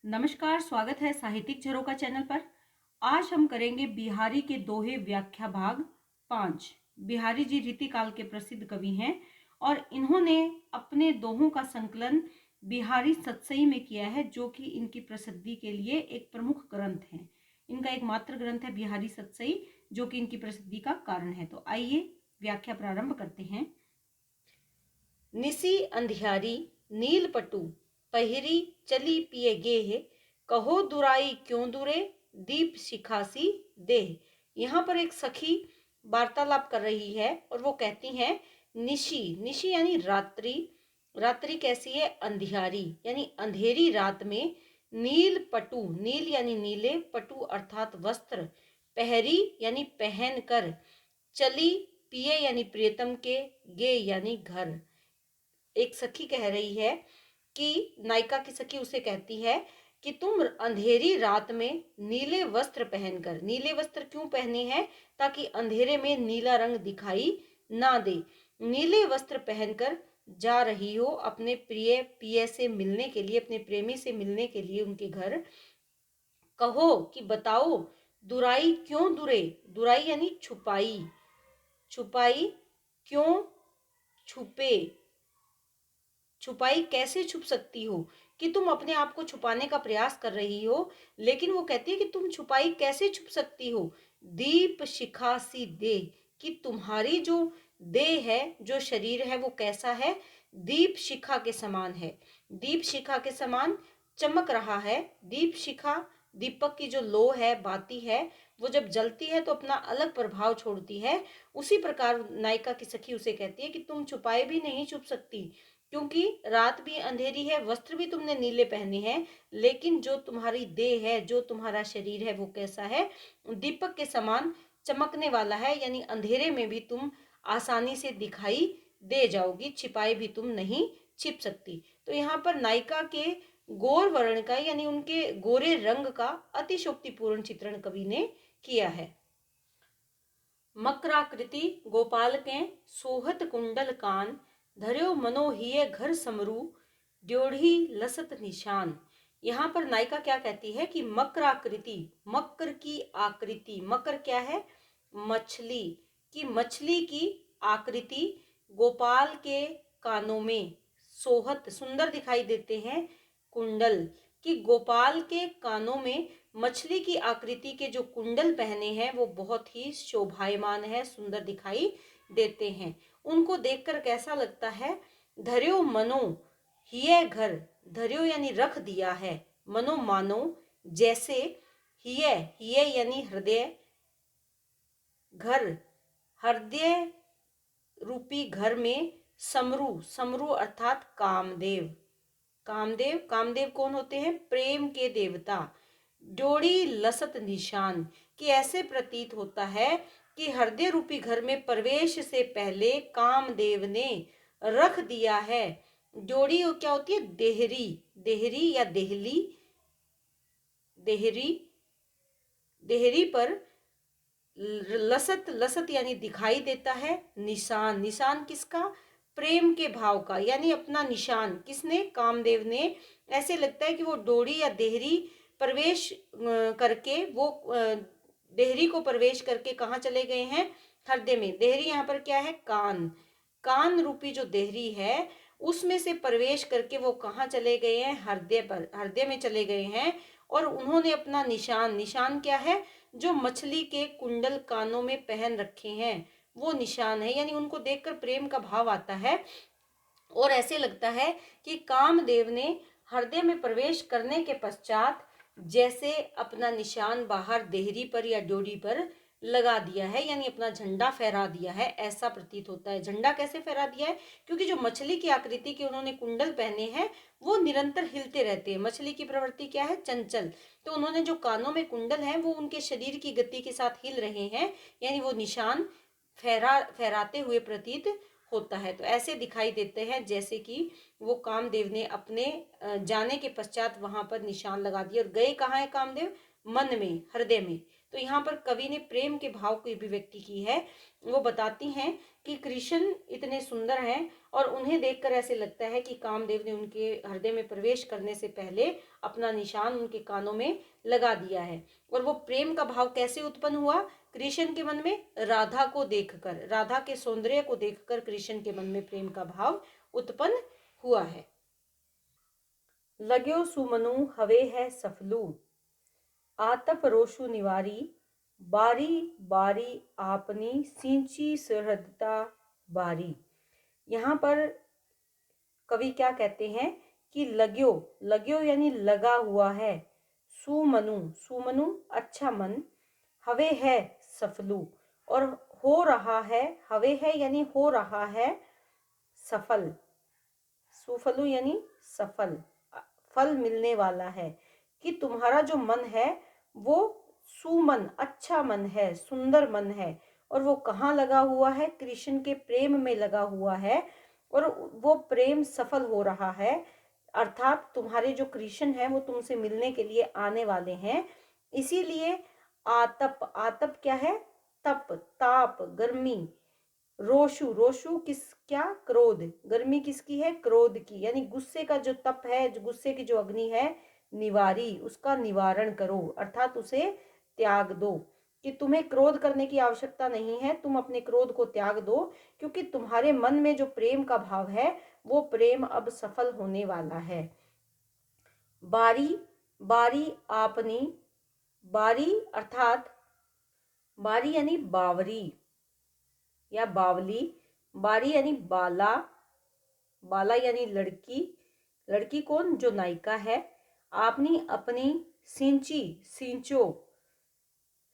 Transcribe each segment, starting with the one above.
नमस्कार, स्वागत है साहित्यिक झरोका चैनल पर। आज हम करेंगे बिहारी के दोहे व्याख्या भाग 5। बिहारी जी रीतिकाल के प्रसिद्ध कवि हैं और इन्होंने अपने दोहों का संकलन बिहारी सतसई में किया है, जो कि इनकी प्रसिद्धि के लिए एक प्रमुख ग्रंथ है। इनका एक मात्र ग्रंथ है बिहारी सतसई, जो कि इनकी प्रसिद्धि का कारण है। तो आइए व्याख्या प्रारंभ करते हैं। निसी अंधियारी नील पटु पहिरी चली पिए गेह, कहो दुराई क्यों दुरे दीप शिखासी देह। यहाँ पर एक सखी वार्तालाप कर रही है और वो कहती हैं निशी, निशी यानी रात्रि। रात्रि कैसी है? अंधियारी यानी अंधेरी रात में। नील पटु, नील यानी नीले, पटु अर्थात वस्त्र, पहरी यानी पहन कर, चली पिए यानी प्रियतम के, गे यानी घर। एक सखी कह रही है कि नायिका की सखी उसे कहती है कि तुम अंधेरी रात में नीले वस्त्र पहनकर, नीले वस्त्र क्यों पहने हैं? ताकि अंधेरे में नीला रंग दिखाई ना दे। नीले वस्त्र पहनकर जा रही हो अपने प्रिय पिय से मिलने के लिए, अपने प्रेमी से मिलने के लिए उनके घर। कहो कि बताओ दुराई क्यों दुरे, दुराई यानी छुपाई, छुपाई क्यों छुपे, छुपाई कैसे छुप सकती हो, कि तुम अपने आप को छुपाने का प्रयास कर रही हो, लेकिन वो कहती है कि तुम छुपाई कैसे छुप सकती हो। दीप शिखा सी देह, कि तुम्हारी जो देह है, जो शरीर है, वो कैसा है? दीप शिखा के समान है। दीप शिखा के समान चमक रहा है। दीप शिखा, दीपक की जो लो है, बाती है, वो जब जलती है तो अपना अलग प्रभाव छोड़ती है। उसी प्रकार नायिका की सखी उसे कहती है कि तुम छुपाए भी नहीं छुप सकती, क्योंकि रात भी अंधेरी है, वस्त्र भी तुमने नीले पहने हैं, लेकिन जो तुम्हारी देह है, जो तुम्हारा शरीर है, वो कैसा है? दीपक के समान चमकने वाला है। यानी अंधेरे में भी तुम आसानी से दिखाई दे जाओगी, छिपाए भी तुम नहीं छिप सकती। तो यहाँ पर नायिका के गोर वर्ण का, यानी उनके गोरे रंग का अतिशोक्तिपूर्ण चित्रण कवि ने किया है। मकराकृति गोपाल के सोहत कुंडल कान, धर्यो मनोहिय घर समरू ड्योढ़ी लसत निशान। यहाँ पर नायिका क्या कहती है कि मकराकृति, मकर की आकृति, मकर क्या है? मछली, की मछली की आकृति गोपाल के कानों में, सोहत सुंदर दिखाई देते हैं, कुंडल, कि गोपाल के कानों में मछली की आकृति के जो कुंडल पहने हैं वो बहुत ही शोभायमान है, सुंदर दिखाई देते हैं। उनको देखकर कैसा लगता है? धर्यो मनो हिय घर, धर्यो यानी रख दिया है, मनो मानो, जैसे, हिय, हिय यानी हृदय, घर, हृदय रूपी घर में, समरू, समरू अर्थात कामदेव, कामदेव, कामदेव कौन होते हैं? प्रेम के देवता। डोरी लसत निशान, कि ऐसे प्रतीत होता है कि हृदय रूपी घर में प्रवेश से पहले कामदेव ने रख दिया है। डोरी क्या होती है? देहरी, देहरी या देहली, देहरी, देहरी पर लसत, लसत यानी दिखाई देता है, निशान, निशान किसका? प्रेम के भाव का, यानी अपना निशान किसने? कामदेव ने। ऐसे लगता है कि वो डोरी या देहरी प्रवेश करके, वो देहरी को प्रवेश करके कहाँ चले गए हैं? हृदय में। देहरी यहाँ पर क्या है? कान, कान रूपी जो देहरी है उसमें से प्रवेश करके वो कहाँ चले गए हैं? हृदय पर, हृदय में चले गए हैं। और उन्होंने अपना निशान, निशान क्या है? जो मछली के कुंडल कानों में पहन रखे हैं वो निशान है। यानी उनको देखकर प्रेम का भाव आता है और ऐसे लगता है कि कामदेव ने हृदय में प्रवेश करने के पश्चात जैसे अपना निशान बाहर देहरी पर या डोरी पर लगा दिया है, यानी अपना झंडा फहरा दिया है, ऐसा प्रतीत होता है। झंडा कैसे फहरा दिया है? क्योंकि जो मछली की आकृति के उन्होंने कुंडल पहने हैं वो निरंतर हिलते रहते हैं। मछली की प्रवृत्ति क्या है? चंचल। तो उन्होंने जो कानों में कुंडल हैं वो उनके शरीर की गति के साथ हिल रहे हैं, यानी वो निशान फहराते हुए प्रतीत होता है। तो ऐसे दिखाई देते हैं जैसे कि वो कामदेव ने अपने जाने के पश्चात वहां पर निशान लगा दिए। और गए कहाँ है कामदेव? मन में, हृदय में। तो यहाँ पर कवि ने प्रेम के भाव की अभिव्यक्ति की है। वो बताती हैं कि कृष्ण इतने सुंदर हैं और उन्हें देखकर ऐसे लगता है कि कामदेव ने उनके हृदय में प्रवेश करने से पहले अपना निशान उनके कानों में लगा दिया है। और वो प्रेम का भाव कैसे उत्पन्न हुआ? कृष्ण के मन में राधा को देखकर, राधा के सौंदर्य को देखकर कृष्ण के मन में प्रेम का भाव उत्पन्न हुआ है। लग्यो सुमनु हवे है सफलू, आतप रोषु निवारी, बारी बारी आपनी सिंची सुहृदता बारी। यहाँ पर कवि क्या कहते हैं कि लग्यो, लग्यो यानी लगा हुआ है, सुमनु, सुमनु अच्छा मन, हवे है सफलू और हो रहा है, हवे है यानी हो रहा है सफल, सुफलू यानी सफल, फल मिलने वाला है, कि तुम्हारा जो मन है वो सुमन अच्छा मन है, सुंदर मन है। और वो कहाँ लगा हुआ है? कृष्ण के प्रेम में लगा हुआ है और वो प्रेम सफल हो रहा है, अर्थात तुम्हारे जो कृष्ण है वो तुमसे मिलने के लिए आने वाले हैं। इसीलिए आतप, आतप क्या है? तप, ताप, गर्मी। रोषु, रोषु किस, क्या? क्रोध। गर्मी किसकी है? क्रोध की, यानी गुस्से का जो तप है, जो गुस्से की जो अग्नि है, निवारी, उसका निवारण करो, अर्थात उसे त्याग दो। कि तुम्हें क्रोध करने की आवश्यकता नहीं है, तुम अपने क्रोध को त्याग दो, क्योंकि तुम्हारे मन में जो प्रेम का भाव है वो प्रेम अब सफल होने वाला है। बारी, बारी आपनी, बारी अर्थात बारी यानी बावरी या बावली, बारी यानी बाला, बाला यानी लड़की, लड़की कौन? जो नायिका है। आपनी अपनी, सिंची सिंचो,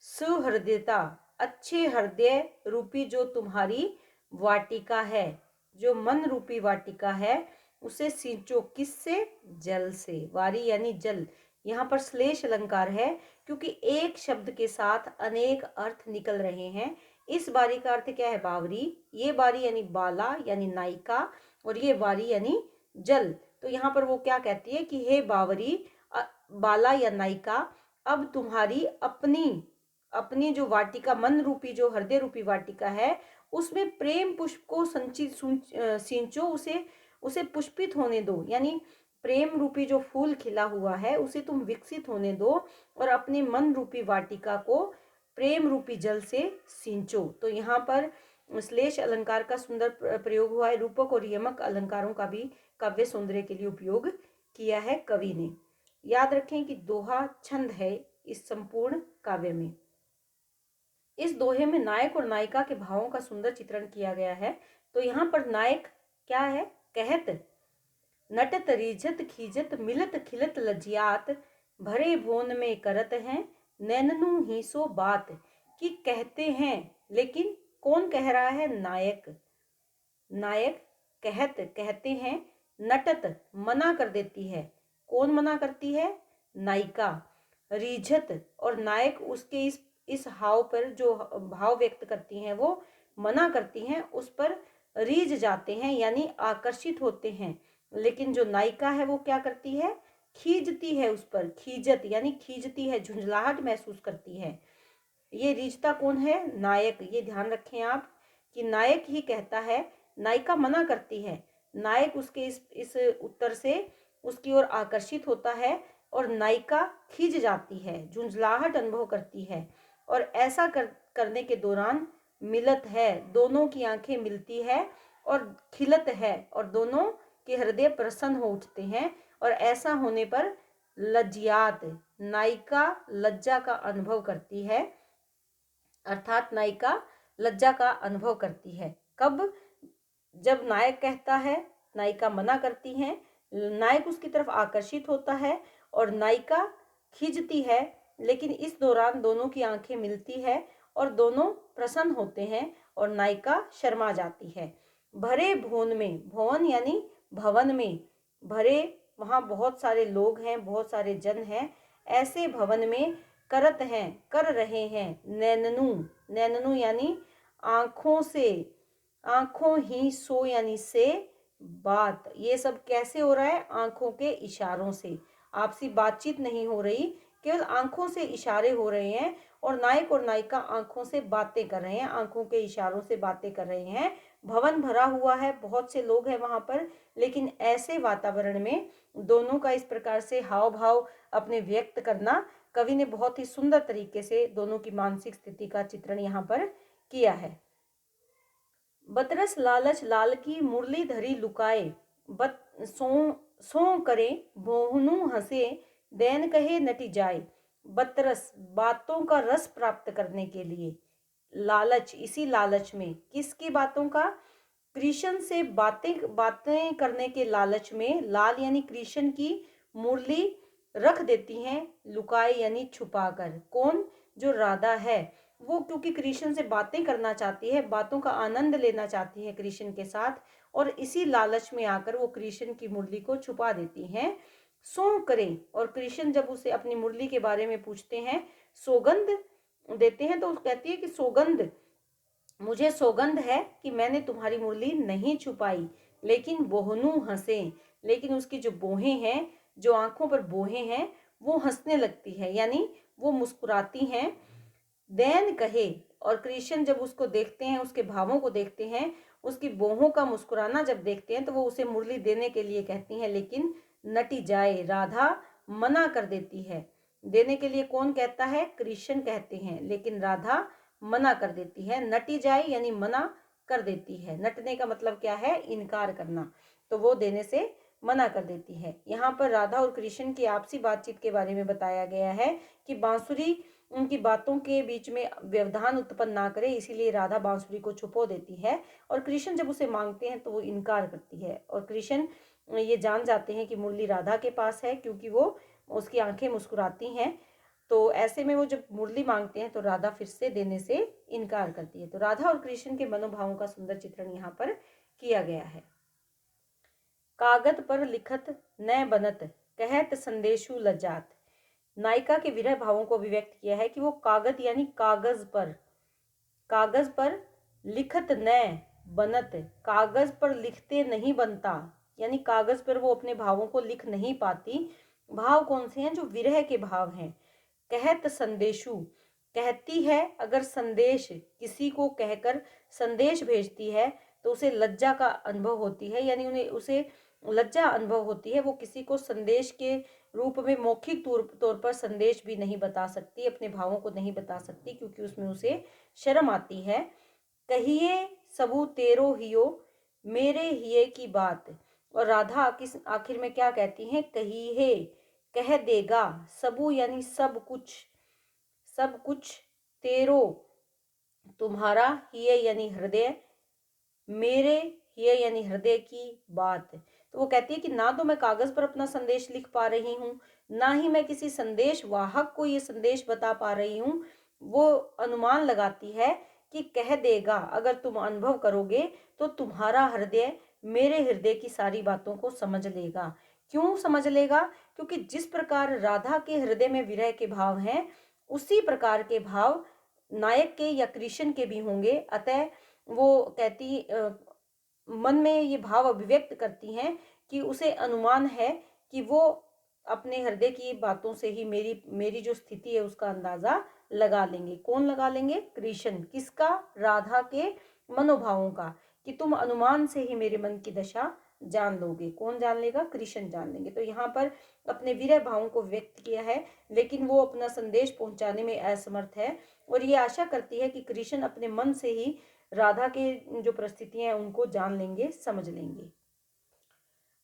सुहृदयता अच्छे हृदय रूपी जो तुम्हारी वाटिका है, जो मन रूपी वाटिका है, उसे सिंचो, किससे? जल से। वारी यानी जल। यहाँ पर श्लेष अलंकार है क्योंकि एक शब्द के साथ अनेक अर्थ निकल रहे हैं। इस बारी का अर्थ क्या है? बावरी। ये बारी यानी बाला यानी नायिका और ये वारी यानी जल। तो यहाँ पर वो क्या कहती है कि हे बावरी, बाला या नायिका, अब तुम्हारी अपनी, अपनी जो वाटिका, मन रूपी जो हृदय रूपी वाटिका है, उसमें प्रेम पुष्प को संचित सिंचो, उसे पुष्पित होने दो, यानी प्रेम रूपी जो फूल खिला हुआ है उसे तुम विकसित होने दो और अपने मन रूपी वाटिका को प्रेम रूपी जल से सिंचो। तो यहाँ पर श्लेष अलंकार का सुंदर प्रयोग हुआ है। रूपक और यमक अलंकारों का भी काव्य सौंदर्य के लिए उपयोग किया है कवि ने। याद रखें कि दोहा छंद है इस संपूर्ण काव्य में। इस दोहे में नायक और नायिका के भावों का सुंदर चित्रण किया गया है। तो यहाँ पर नायक क्या है? कहत, नटत रीझत खीजत मिलत खिलत लजियात, भरे भोन में करत हैं नैननु ही सो बात। कि कहते हैं, लेकिन कौन कह रहा है? नायक, नायक कहत कहते हैं, नटत मना कर देती है, कौन मना करती है? नायिका। रीझत और नायक उसके इस हाव पर जो भाव व्यक्त करती हैं वो मना करती हैं, उस पर रीझ जाते हैं यानी आकर्षित होते हैं। लेकिन जो नायिका है वो क्या करती है? खींचती है उस पर, खींचत यानी खींचती है, झुंझलाहट महसूस करती है। ये रीझता कौन है? नायक। ये ध्यान रखें आप कि नायक ही कहता है, नायिका मना करती है। नायक उसके इस उत्तर से उसकी ओर आकर्षित होता है और नायिका खींच जाती है, झुंझलाहट अनुभव करती है। और ऐसा करने के दौरान मिलत है, दोनों की आंखें मिलती है, और खिलत है और दोनों के हृदय प्रसन्न हो उठते हैं। और ऐसा होने पर लज्जियात, नायिका लज्जा का अनुभव करती है, अर्थात नायिका लज्जा का अनुभव करती है। कब? जब नायक कहता है, नायिका मना करती है, नायक उसकी तरफ आकर्षित होता है और नायिका खींचती है, लेकिन इस दौरान दोनों की आंखें मिलती है और दोनों प्रसन्न होते हैं और नायिका शर्मा जाती है। भरे भवन में, भवन यानी भवन में, भरे वहाँ बहुत सारे लोग हैं, बहुत सारे जन हैं, ऐसे भवन में करत हैं, कर रहे हैं, नैननु, नैननु यानी आंखों से, आंखों ही सो यानी से बात। ये सब कैसे हो रहा है? आंखों के इशारों से। आपसी बातचीत नहीं हो रही, केवल आंखों से इशारे हो रहे हैं और नायक और नायिका आंखों से बातें कर रहे हैं, आंखों के इशारों से बातें कर रहे हैं। भवन भरा हुआ है, बहुत से लोग हैं वहां पर, लेकिन ऐसे वातावरण में दोनों का इस प्रकार से हाव भाव अपने व्यक्त करना, कवि ने बहुत ही सुंदर तरीके से दोनों की मानसिक स्थिति का चित्रण यहाँ पर किया है। बतरस लालच लाल की मुरली धरी लुकाए, बत सो करे बोहनु हंसे, दैन कहे नटी जाए। बतरस बातों का रस प्राप्त करने के लिए, लालच इसी लालच में, किसकी बातों का? कृष्ण से बातें बातें करने के लालच में लाल यानी कृष्ण की मुरली रख देती हैं लुकाए यानी छुपाकर। कौन? जो राधा है, वो क्योंकि कृष्ण से बातें करना चाहती है, बातों का आनंद लेना चाहती है कृष्ण के साथ, और इसी लालच में आकर वो कृष्ण की मुरली को छुपा देती हैं। सो करे, और कृष्ण जब उसे अपनी मुरली के बारे में पूछते हैं, सौगंध देते हैं, तो वो कहती है कि सौगंध, मुझे सौगंध है कि मैंने तुम्हारी मुरली नहीं छुपाई, लेकिन बोहनू हंसे, लेकिन उसकी जो बोहें हैं, जो आंखों पर बोहें हैं, वो हंसने लगती है, यानी वो मुस्कुराती हैं। दैन कहे, और कृष्ण जब उसको देखते हैं, उसके भावों को देखते हैं, उसकी बोहों का मुस्कुराना जब देखते हैं, तो वो उसे मुरली देने के लिए कहती हैं, लेकिन नटी जाए, राधा मना कर देती है। देने के लिए कौन कहता है? कृष्ण कहते हैं, लेकिन राधा मना कर देती है। नटी जाए यानी मना कर देती है। नटने का मतलब क्या है? इनकार करना। तो वो देने से मना कर देती है। यहाँ पर राधा और कृष्ण की आपसी बातचीत के बारे में बताया गया है कि बांसुरी उनकी बातों के बीच में व्यवधान उत्पन्न ना करे, इसीलिए राधा बांसुरी को छुपो देती है, और कृष्ण जब उसे मांगते हैं तो वो इनकार करती है, और कृष्ण ये जान जाते हैं कि मुरली राधा के पास है, क्योंकि वो उसकी आंखें मुस्कुराती हैं। तो ऐसे में वो जब मुरली मांगते हैं तो राधा फिर से देने से इनकार करती है। तो राधा और कृष्ण के मनोभावों का सुंदर चित्रण यहाँ पर किया गया है। कागज पर लिखत न बनत, कहत संदेशु लज्जात। नायिका के विरह भावों को अभिव्यक्त किया है कि वो कागज यानी कागज पर लिखत न बनत, कागज पर लिखते नहीं बनता, यानी कागज पर वो अपने भावों को लिख नहीं पाती। भाव कौन से हैं? जो विरह के भाव हैं। कहत संदेशु, कहती है, अगर संदेश किसी को कहकर संदेश भेजती है तो उसे लज्जा का अनुभव होती है, यानी उसे लज्जा अनुभव होती है। वो किसी को संदेश के रूप में मौखिक तौर पर संदेश भी नहीं बता सकती, अपने भावों को नहीं बता सकती, क्योंकि उसमें उसे शर्म आती है। कहिए सबू तेरो हियो, मेरे हिये की बात। और राधा आखिर में क्या कहती हैं? कहिए, कह देगा, सबू यानी सब कुछ, तेरो तुम्हारा, हिये यानी हृदय, मेरे हिये यानी हृदय की बात। तो वो कहती है कि ना तो मैं कागज पर अपना संदेश लिख पा रही हूँ, ना ही मैं किसी संदेश वाहक को ये संदेश बता पा रही हूँ। वो अनुमान लगाती है कि कह देगा, अगर तुम अनुभव करोगे तो तुम्हारा हृदय मेरे हृदय की सारी बातों को समझ लेगा। क्यों समझ लेगा? क्योंकि जिस प्रकार राधा के हृदय में विरह के भाव हैं, उसी प्रकार के भाव नायक के या कृष्ण के भी होंगे। अतः वो कहती मन में ये भाव अभिव्यक्त करती हैं कि उसे अनुमान है कि वो अपने हृदय की बातों से ही मेरी जो स्थिति है उसका अंदाजा लगा लेंगे। कौन लगा लेंगे? कृष्ण। किसका? राधा के मनोभावों का, कि तुम अनुमान से ही मेरे मन की दशा जान लोगे। कौन जान लेगा? कृष्ण जान लेंगे। तो यहाँ पर अपने विरह भावों को व्यक्त किया है, लेकिन वो अपना संदेश पहुंचाने में असमर्थ है, और ये आशा करती है कि कृष्ण अपने मन से ही राधा के जो परिस्थितियां हैं उनको जान लेंगे, समझ लेंगे।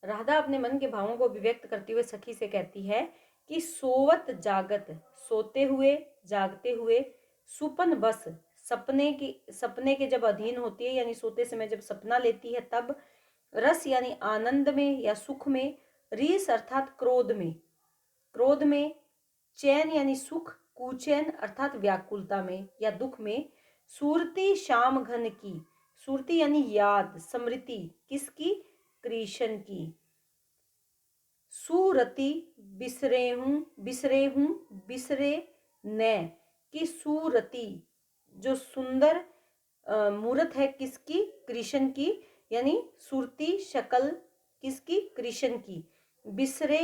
राधा अपने मन के भावों को अभिव्यक्त करते हुए सखी से कहती है कि सोवत जागत, सोते हुए जागते हुए, सुपन बस, सपने के जब अधीन होती है, यानी सोते समय जब सपना लेती है तब, रस यानी आनंद में या सुख में, रीस अर्थात क्रोध में, चैन यानी सुख, कुचैन अर्थात व्याकुलता में या दुख में, सूरती श्याम घन की, सूरती यानी याद, स्मृति किसकी? कृष्ण की। सूरती बिसरे न की, सूरती जो सुंदर मूर्त है किसकी? कृष्ण की, यानी सूरती शक्ल किसकी? कृष्ण की। बिसरे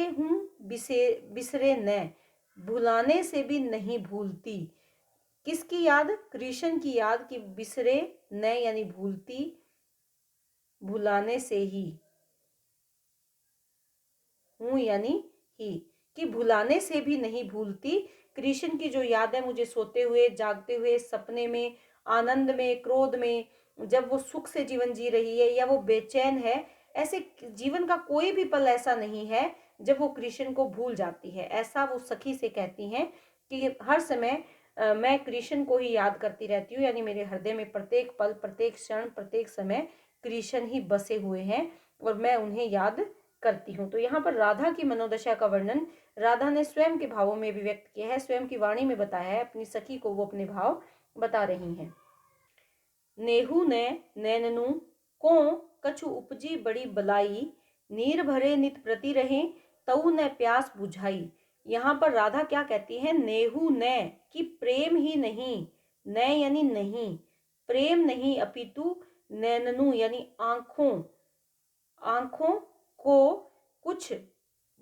न, भुलाने से भी नहीं भूलती। किसकी याद? कृष्ण की याद कि बिसरे न यानी भूलती, भुलाने से ही, हूं यानी ही, कि भुलाने से भी नहीं भूलती। कृष्ण की जो याद है मुझे सोते हुए, जागते हुए, सपने में, आनंद में, क्रोध में, जब वो सुख से जीवन जी रही है या वो बेचैन है, ऐसे जीवन का कोई भी पल ऐसा नहीं है जब वो कृष्ण को भूल जाती है। ऐसा वो सखी से कहती हैं कि हर समय मैं कृष्ण को ही याद करती रहती हूँ, यानी मेरे हृदय में प्रत्येक पल, प्रत्येक क्षण, प्रत्येक समय कृष्ण ही बसे हुए हैं और मैं उन्हें याद करती हूँ। तो यहाँ पर राधा की मनोदशा का वर्णन राधा ने स्वयं के भावों में अभिव्यक्त किया है, स्वयं की वाणी में बताया है। अपनी सखी को वो अपने भाव बता रही हैं। नेहू ने नैननु को कछु उपजी बड़ी बलाई, नीर भरे नित प्रति रहे, तऊ न प्यास बुझाई। यहाँ पर राधा क्या कहती है? नेहू न, कि प्रेम ही नहीं, न यानी नहीं, प्रेम नहीं, अपितु नैननु यानी आंखों, आंखों को कुछ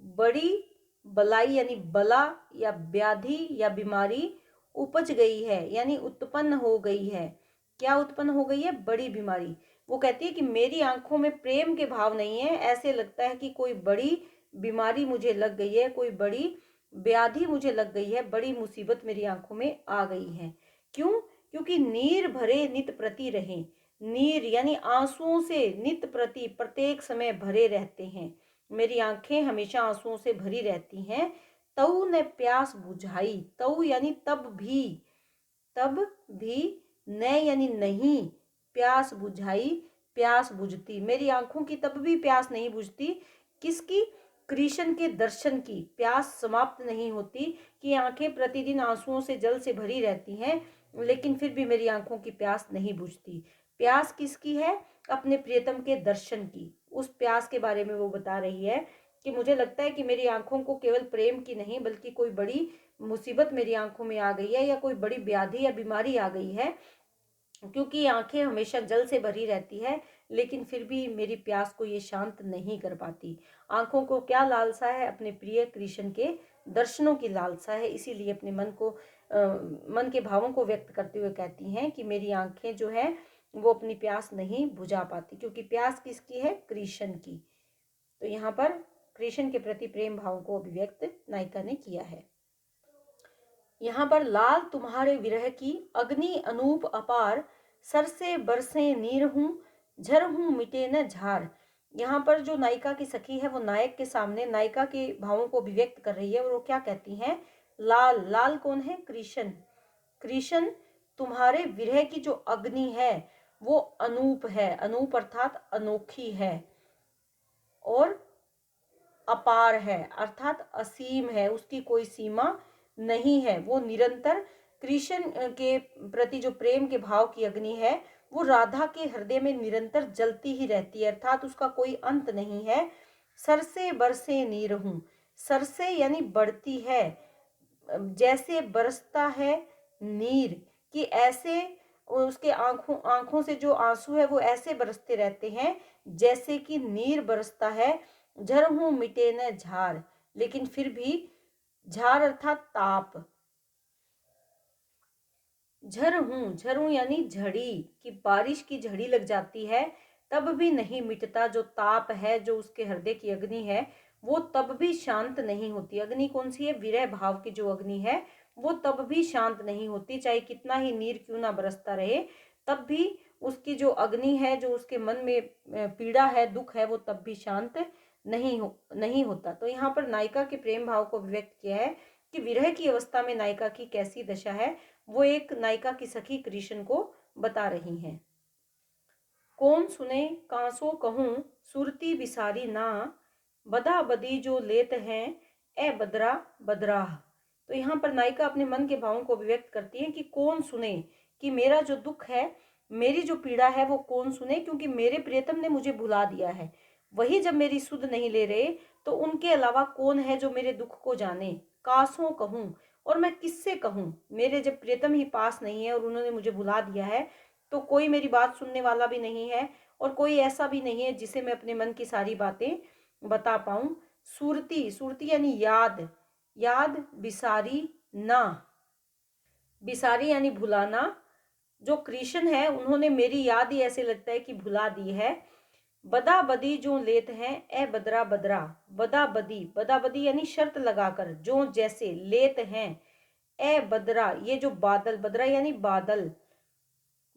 बड़ी बलाई यानी बला या व्याधि या बीमारी उपज गई है, यानी उत्पन्न हो गई है। क्या उत्पन्न हो गई है? बड़ी बीमारी। वो कहती है कि मेरी आंखों में प्रेम के भाव नहीं है, ऐसे लगता है कि कोई बड़ी बीमारी मुझे लग गई है, कोई बड़ी व्याधि मुझे लग गई है, बड़ी मुसीबत मेरी आंखों में आ गई है। क्यों? क्योंकि नीर भरे नित प्रति रहे, नीर यानी आंसुओं से नित प्रति प्रत्येक समय भरे रहते हैं, मेरी आंखें हमेशा आंसुओं से भरी रहती हैं। तऊ ने प्यास बुझाई, तऊ यानी तब भी, तब भी, न यानी नहीं, प्यास बुझाई, प्यास बुझती, मेरी आंखों की तब भी प्यास नहीं बुझती। किसकी? कृष्ण के दर्शन की प्यास समाप्त नहीं होती, कि आंखें प्रतिदिन आंसुओं से जल से भरी रहती हैं, लेकिन फिर भी मेरी आंखों की प्यास नहीं बुझती। प्यास किसकी है? अपने प्रियतम के दर्शन की। उस प्यास के बारे में वो बता रही है कि मुझे लगता है कि मेरी आंखों को केवल प्रेम की नहीं बल्कि कोई बड़ी मुसीबत मेरी आंखों में आ गई है, या कोई बड़ी व्याधि या बीमारी आ गई है, क्योंकि आंखें हमेशा जल से भरी रहती है, लेकिन फिर भी मेरी प्यास को ये शांत नहीं कर पाती। आंखों को क्या लालसा है? अपने प्रिय कृष्ण के दर्शनों की लालसा है, इसीलिए अपने मन को मन के भावों को व्यक्त करते हुए कहती हैं कि मेरी आंखें जो है वो अपनी प्यास नहीं बुझा पाती, क्योंकि प्यास किसकी है? कृष्ण की। तो यहाँ पर कृष्ण के प्रति प्रेम भाव को अभिव्यक्त नायिका ने किया है। यहाँ पर लाल तुम्हारे विरह की अग्नि अनूप अपार, सर से बरसे नीर हूं, झर हूं मिटे न झार। यहाँ पर जो नायिका की सखी है वो नायक के सामने नायिका के भावों को अभिव्यक्त कर रही है, और वो क्या कहती हैं? लाल, लाल कौन है? कृष्ण। कृष्ण तुम्हारे विरह की जो अग्नि है वो अनूप है, अनूप अर्थात अनोखी है, और अपार है अर्थात असीम है, उसकी कोई सीमा नहीं है। वो निरंतर कृष्ण के प्रति जो प्रेम के भाव की अग्नि है वो राधा के हृदय में निरंतर जलती ही रहती है, अर्थात उसका कोई अंत नहीं है। सर से बरसे नीर हूं, सर से यानी बढ़ती है, जैसे बरसता है नीर, कि ऐसे उसके आंखों आंखों से जो आंसू है वो ऐसे बरसते रहते हैं जैसे कि नीर बरसता है। झर हूं मिटे न झार, लेकिन फिर भी, झार अर्थात ताप, झर हूं यानी झड़ी, कि बारिश की झड़ी लग जाती है तब भी नहीं मिटता जो ताप है, जो उसके हृदय की अग्नि है वो तब भी शांत नहीं होती। अग्नि कौन सी है? विरह भाव की जो अग्नि है वो तब भी शांत नहीं होती, चाहे कितना ही नीर क्यों ना बरसता रहे, तब भी उसकी जो अग्नि है, जो उसके मन में पीड़ा है, दुख है, वो तब भी शांत नहीं होता। तो यहाँ पर नायिका के प्रेम भाव को व्यक्त किया है कि विरह की अवस्था में नायिका की कैसी दशा है, वो एक नायिका की सखी कृष्ण को बता रही हैं। कौन सुने कांसो कहूं, सुरती बिसारी ना, बदा बदी जो लेत हैं, ए बदरा बदराह। तो यहाँ पर नायिका अपने मन के भावों को अभिव्यक्त करती है कि कौन सुने, कि मेरा जो दुख है, मेरी जो पीड़ा है वो कौन सुने, क्योंकि मेरे प्रियतम ने मुझे भुला दिया है। वही जब मेरी सुध नहीं ले रहे तो उनके अलावा कौन है जो मेरे दुख को जाने। कासों कहूं, और मैं किससे कहूं, मेरे जब प्रियतम ही पास नहीं है और उन्होंने मुझे भुला दिया है तो कोई मेरी बात सुनने वाला भी नहीं है, और कोई ऐसा भी नहीं है जिसे मैं अपने मन की सारी बातें बता पाऊं। सुरती, सुरती यानी याद, याद बिसारी ना, बिसारी यानी भुलाना। जो कृष्ण है उन्होंने मेरी याद ही ऐसे लगता है कि भुला दी है। बदा बदी जो लेत हैं ए बदरा बदरा, बदा बदी यानी शर्त लगाकर, जो जैसे, लेत हैं ए बदरा, ये जो बादल, बदरा यानी बादल,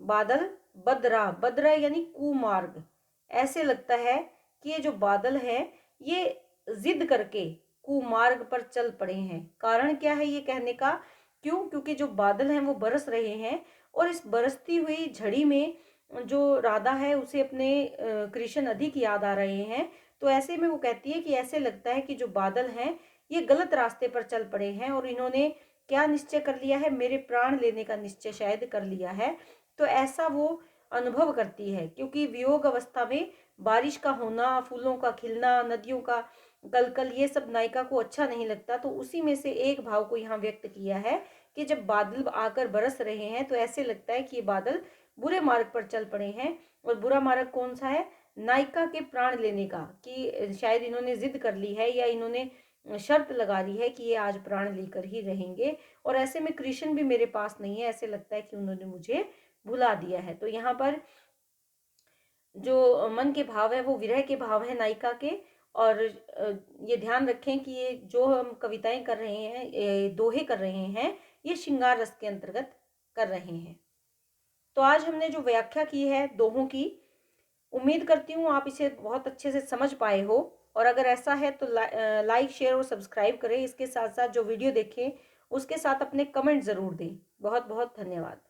बादल, बदरा, बदरा यानी कुमार्ग। ऐसे लगता है कि ये जो बादल है ये जिद करके कुमार्ग पर चल पड़े हैं। कारण क्या है ये कहने का? क्यों? क्योंकि जो बादल हैं वो बरस रहे हैं और इस बरसती हुई झड़ी में जो राधा है उसे अपने कृष्ण अधिक याद आ रहे हैं। तो ऐसे में वो कहती है कि ऐसे लगता है कि जो बादल हैं ये गलत रास्ते पर चल पड़े हैं और इन्होंने क्या निश्चय कर लिया है? मेरे प्राण लेने का निश्चय शायद कर लिया है। तो ऐसा वो अनुभव करती है, क्योंकि वियोग अवस्था में बारिश का होना, फूलों का खिलना, नदियों का कलकल, ये सब नायिका को अच्छा नहीं लगता। तो उसी में से एक भाव को यहाँ व्यक्त किया है कि जब बादल आकर बरस रहे हैं तो ऐसे लगता है कि ये बादल बुरे मार्ग पर चल पड़े हैं। और बुरा मार्ग कौन सा है? नायिका के प्राण लेने का, कि शायद इन्होंने जिद कर ली है या इन्होंने शर्त लगा ली है कि ये आज प्राण लेकर ही रहेंगे। और ऐसे में कृष्ण भी मेरे पास नहीं है, ऐसे लगता है कि उन्होंने मुझे भुला दिया है। तो यहाँ पर जो मन के भाव है वो विरह के भाव है नायिका के। और ये ध्यान रखें कि ये जो हम कविताएं कर रहे हैं, दोहे कर रहे हैं, ये श्रृंगार रस के अंतर्गत कर रहे हैं। तो आज हमने जो व्याख्या की है दोहों की, उम्मीद करती हूँ आप इसे बहुत अच्छे से समझ पाए हो। और अगर ऐसा है तो लाइक, शेयर और सब्सक्राइब करें। इसके साथ साथ जो वीडियो देखें उसके साथ अपने कमेंट ज़रूर दें। बहुत बहुत धन्यवाद।